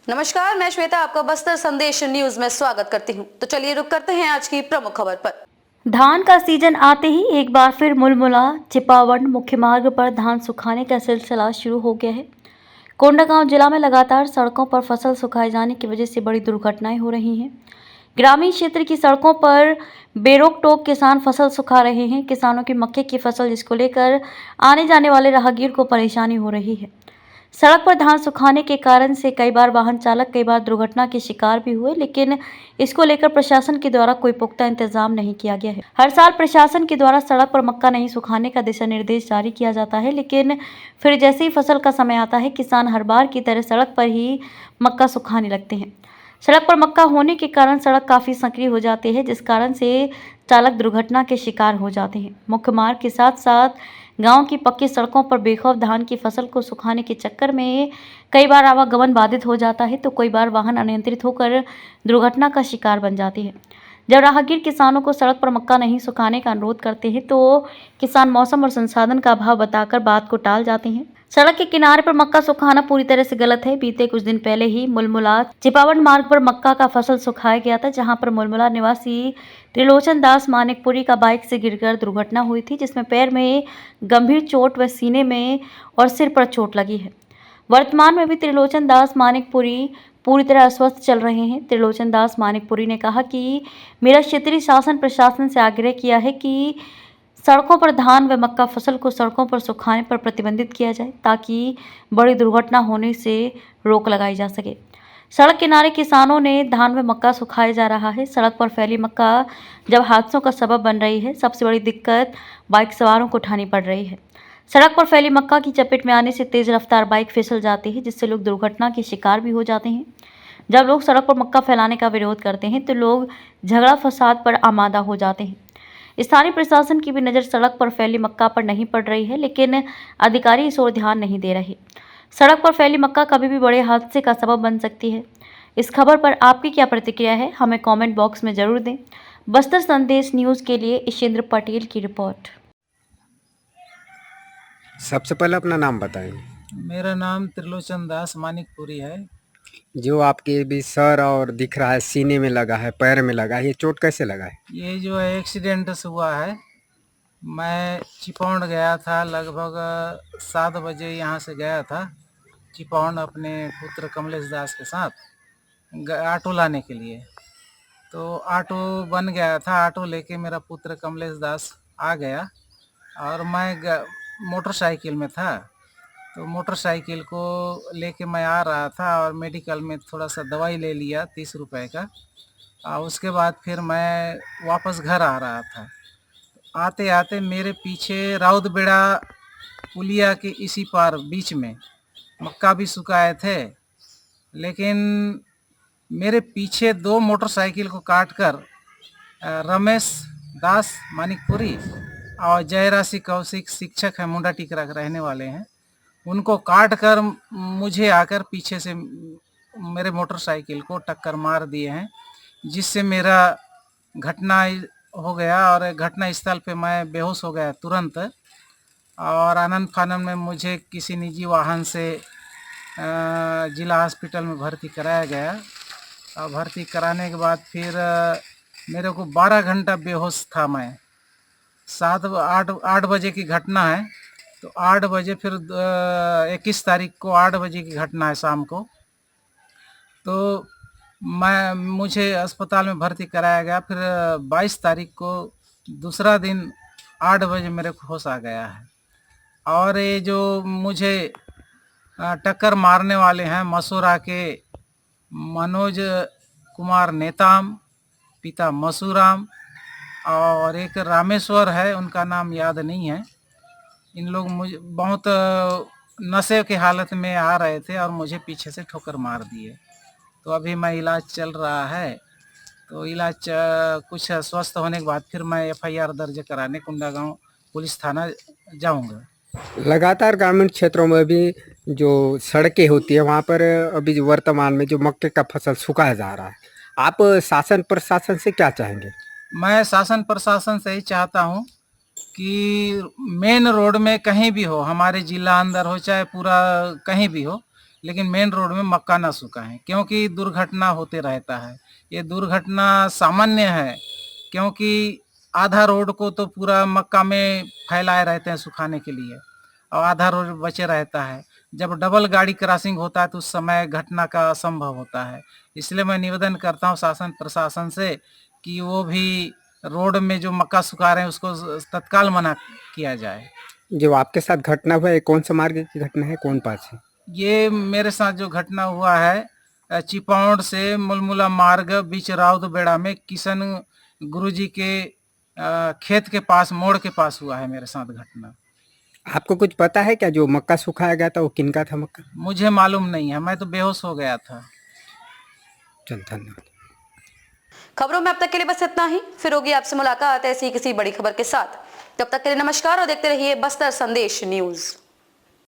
नमस्कार, मैं श्वेता आपका बस्तर संदेश न्यूज में स्वागत करती हूं। तो चलिए रुक करते हैं आज की प्रमुख खबर पर। धान का सीजन आते ही एक बार फिर मुलमुला चिपावट मुख्य मार्ग पर धान सुखाने का सिलसिला शुरू हो गया है। कोंडागांव जिला में लगातार सड़कों पर फसल सुखाए जाने की वजह से बड़ी दुर्घटनाएं हो रही हैं। ग्रामीण क्षेत्र की सड़कों पर बेरोक टोक किसान फसल सुखा रहे हैं। किसानों की मक्के की फसल, जिसको लेकर आने जाने वाले राहगीर को परेशानी हो रही है। सड़क पर धान सुखाने के कारण से कई बार वाहन चालक कई बार दुर्घटना के शिकार भी हुए, लेकिन इसको लेकर प्रशासन के द्वारा कोई पुख्ता इंतजाम नहीं किया गया है। हर साल प्रशासन के द्वारा सड़क पर मक्का नहीं सुखाने का दिशा निर्देश जारी किया जाता है, लेकिन फिर जैसे ही फसल का समय आता है, किसान हर बार की तरह सड़क पर ही मक्का सुखाने लगते हैं। सड़क पर मक्का होने के कारण सड़क काफ़ी संकरी हो जाती है, जिस कारण से चालक दुर्घटना के शिकार हो जाते हैं। मुख्य मार्ग के साथ साथ गांव की पक्की सड़कों पर बेखौफ धान की फसल को सुखाने के चक्कर में कई बार आवागमन बाधित हो जाता है, तो कई बार वाहन अनियंत्रित होकर दुर्घटना का शिकार बन जाती है। जब राहगीर किसानों को सड़क पर मक्का नहीं सुखाने का अनुरोध करते हैं, तो किसान मौसम और संसाधन का अभाव बताकर बात को टाल जाते हैं। सड़क के किनारे पर मक्का सुखाना पूरी तरह से गलत है। बीते कुछ दिन पहले ही मुलमुला चिपावट मार्ग पर मक्का का फसल सुखाया गया था, जहां पर मुलमुला निवासी त्रिलोचन दास मानिकपुरी का बाइक से गिरकर दुर्घटना हुई थी, जिसमें पैर में गंभीर चोट व सीने में और सिर पर चोट लगी है। वर्तमान में भी त्रिलोचन दास मानिकपुरी पूरी तरह अस्वस्थ चल रहे हैं। त्रिलोचन दास मानिकपुरी ने कहा कि मेरा क्षेत्रीय शासन प्रशासन से आग्रह किया है कि सड़कों पर धान व मक्का फसल को सड़कों पर सुखाने पर प्रतिबंधित किया जाए, ताकि बड़ी दुर्घटना होने से रोक लगाई जा सके। सड़क किनारे किसानों ने धान व मक्का सुखाया जा रहा है। सड़क पर फैली मक्का जब हादसों का सबब बन रही है, सबसे बड़ी दिक्कत बाइक सवारों को उठानी पड़ रही है। सड़क पर फैली मक्का की चपेट में आने से तेज रफ्तार बाइक फिसल जाती है, जिससे लोग दुर्घटना के शिकार भी हो जाते हैं। जब लोग सड़क पर मक्का फैलाने का विरोध करते हैं, तो लोग झगड़ा फसाद पर आमादा हो जाते हैं। स्थानीय प्रशासन की भी नज़र सड़क पर फैली मक्का पर नहीं पड़ रही है, लेकिन अधिकारी इस ओर ध्यान नहीं दे रहे। सड़क पर फैली मक्का कभी भी बड़े हादसे का सबब बन सकती है। इस खबर पर आपकी क्या प्रतिक्रिया है, हमें कमेंट बॉक्स में जरूर दें। बस्तर संदेश न्यूज़ के लिए इशेंद्र पटेल की रिपोर्ट। सबसे पहले अपना नाम बताएं। मेरा नाम त्रिलोचन दास मानिकपुरी है। जो आपके भी सर और दिख रहा है, सीने में लगा है, पैर में लगा है, ये चोट कैसे लगा है? ये जो है एक्सीडेंट से हुआ है। मैं चिपौंड गया था, लगभग 7 बजे यहाँ से गया था चिपौंड अपने पुत्र कमलेश दास के साथ ऑटो लाने के लिए। तो ऑटो बन गया था, ऑटो लेके मेरा पुत्र कमलेश दास आ गया और मैं मोटरसाइकिल में था। तो मोटरसाइकिल को लेके मैं आ रहा था और मेडिकल में थोड़ा सा दवाई ले लिया 30 रुपए का, और उसके बाद फिर मैं वापस घर आ रहा था। आते आते मेरे पीछे राउतबेड़ा पुलिया के इसी पार बीच में मक्का भी सुखाए थे, लेकिन मेरे पीछे 2 मोटरसाइकिल को काटकर रमेश दास मानिकपुरी और जयराशि कौशिक शिक्षक है, मुंडा टिकरा के रहने वाले हैं, उनको काट कर मुझे आकर पीछे से मेरे मोटरसाइकिल को टक्कर मार दिए हैं, जिससे मेरा घटना हो गया और घटना स्थल पे मैं बेहोश हो गया तुरंत। और आनंद फानन में मुझे किसी निजी वाहन से जिला हॉस्पिटल में भर्ती कराया गया। और भर्ती कराने के बाद फिर मेरे को 12 घंटा बेहोश था मैं। 8 बजे की घटना है, तो 8 बजे फिर 21 तारीख को 8 बजे की घटना है शाम को। तो मुझे अस्पताल में भर्ती कराया गया। फिर 22 तारीख को दूसरा दिन 8 बजे मेरे को होश आ गया है। और ये जो मुझे टक्कर मारने वाले हैं, मसूरा के मनोज कुमार नेताम, पिता मसूराम, और एक रामेश्वर है, उनका नाम याद नहीं है। इन लोग मुझे बहुत नशे के हालत में आ रहे थे और मुझे पीछे से ठोकर मार दिए। तो अभी मैं इलाज चल रहा है, तो इलाज कुछ स्वस्थ होने के बाद फिर मैं एफआईआर दर्ज कराने कोंडागांव पुलिस थाना जाऊंगा। लगातार ग्रामीण क्षेत्रों में भी जो सड़कें होती है, वहाँ पर अभी वर्तमान में जो मक्के का फसल सुखाया जा रहा है, आप शासन प्रशासन से क्या चाहेंगे? मैं शासन प्रशासन से ही चाहता हूँ कि मेन रोड में कहीं भी हो, हमारे जिला अंदर हो चाहे पूरा कहीं भी हो, लेकिन मेन रोड में मक्का ना सुखाएं, क्योंकि दुर्घटना होते रहता है। ये दुर्घटना सामान्य है, क्योंकि आधा रोड को तो पूरा मक्का में फैलाए रहते हैं सुखाने के लिए और आधा रोड बचे रहता है। जब डबल गाड़ी क्रॉसिंग होता है तो उस समय घटना का असंभव होता है। इसलिए मैं निवेदन करता हूँ शासन प्रशासन से कि वो भी रोड में जो मक्का सुखा रहे हैं उसको तत्काल मना किया जाए। जो आपके साथ घटना हुआ है कौन सा मार्ग की घटना है, कौन पास है? ये मेरे साथ जो घटना हुआ है चिपौड़ से मुलमुला मार्ग बीच राउत बेड़ा में किशन गुरुजी के खेत के पास, मोड़ के पास हुआ है मेरे साथ घटना। आपको कुछ पता है क्या, जो मक्का सुखाया गया था वो किनका था मक्का? मुझे मालूम नहीं है, मैं तो बेहोश हो गया था। चल धन्यवाद। खबरों में अब तक के लिए बस इतना ही। फिर होगी आपसे मुलाकात ऐसी किसी बड़ी खबर के साथ। तब तक के लिए नमस्कार और देखते रहिए बस्तर संदेश न्यूज।